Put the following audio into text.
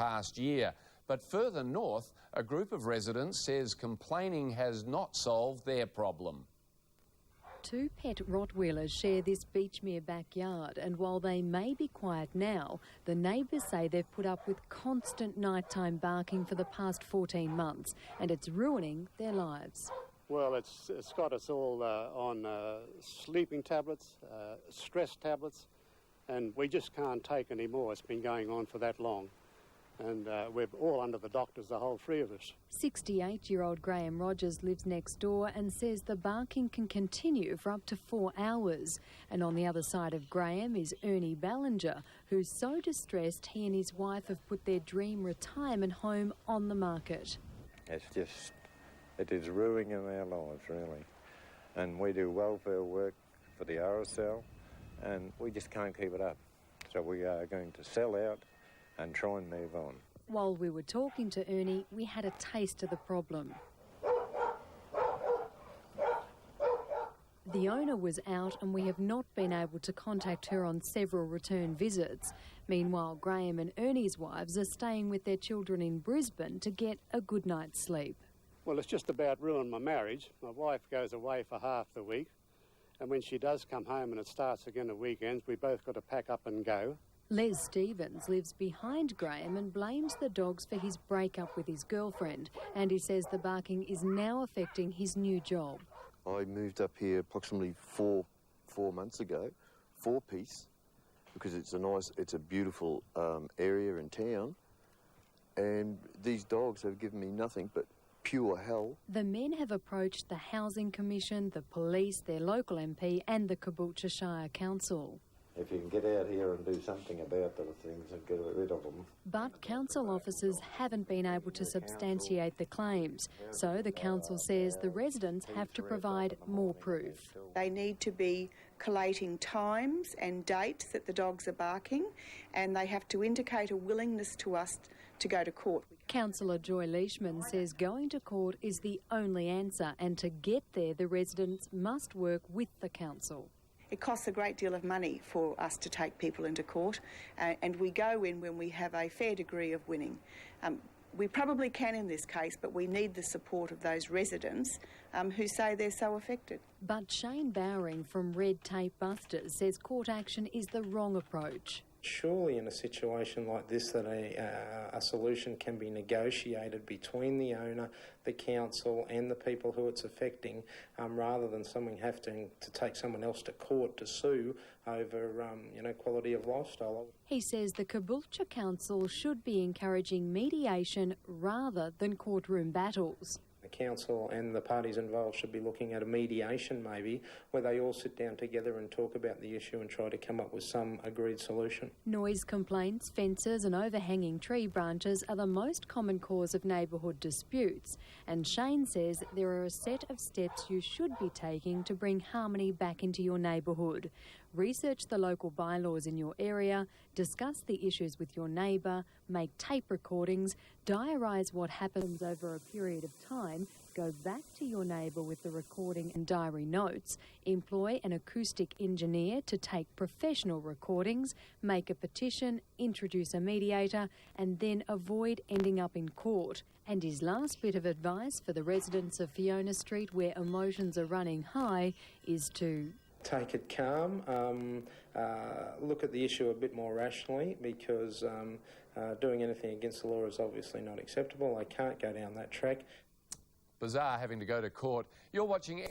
past year. But further north, a group of residents says complaining has not solved their problem. 2 pet Rottweilers share this Beachmere backyard, and while they may be quiet now, the neighbours say they've put up with constant nighttime barking for the past 14 months, and it's ruining their lives. Well, it's got us all on sleeping tablets, stress tablets, and we just can't take any more. It's been going on for that long. And we're all under the doctors, the whole 3 of us. 68-year-old Graham Rogers lives next door and says the barking can continue for up to 4 hours. And on the other side of Graham is Ernie Ballinger, who's so distressed he and his wife have put their dream retirement home on the market. It is ruining our lives, really. And we do welfare work for the RSL, and we just can't keep it up. So we are going to sell out and try and move on. While we were talking to Ernie, we had a taste of the problem. The owner was out and we have not been able to contact her on several return visits. Meanwhile, Graham and Ernie's wives are staying with their children in Brisbane to get a good night's sleep. Well, it's just about ruined my marriage. My wife goes away for half the week, and when she does come home and it starts again at weekends, we both got to pack up and go. Les Stevens lives behind Graham and blames the dogs for his breakup with his girlfriend, and he says the barking is now affecting his new job. I moved up here approximately four months ago, 4-piece, because it's a beautiful area in town, and these dogs have given me nothing but pure hell. The men have approached the Housing Commission, the police, their local MP and the Caboolture Shire Council. If you can get out here and do something about those things and get rid of them. But council officers haven't been able to substantiate the claims, so the council says the residents have to provide more proof. They need to be collating times and dates that the dogs are barking, and they have to indicate a willingness to us to go to court. Councillor Joy Leishman says going to court is the only answer, and to get there the residents must work with the council. It costs a great deal of money for us to take people into court, and we go in when we have a fair degree of winning. We probably can in this case, but we need the support of those residents who say they're so affected. But Shane Bowring from Red Tape Busters says court action is the wrong approach. Surely in a situation like this that a solution can be negotiated between the owner, the council and the people who it's affecting, rather than someone having to take someone else to court to sue over quality of lifestyle. He says the Caboolture Council should be encouraging mediation rather than courtroom battles. The council and the parties involved should be looking at a mediation maybe, where they all sit down together and talk about the issue and try to come up with some agreed solution. Noise complaints, fences and overhanging tree branches are the most common cause of neighbourhood disputes, and Shane says there are a set of steps you should be taking to bring harmony back into your neighbourhood. Research the local bylaws in your area, discuss the issues with your neighbour, make tape recordings, diarise what happens over a period of time, go back to your neighbour with the recording and diary notes, employ an acoustic engineer to take professional recordings, make a petition, introduce a mediator, and then avoid ending up in court. And his last bit of advice for the residents of Fiona Street, where emotions are running high, is to take it calm, look at the issue a bit more rationally, because doing anything against the law is obviously not acceptable. I can't go down that track. Bizarre having to go to court. You're watching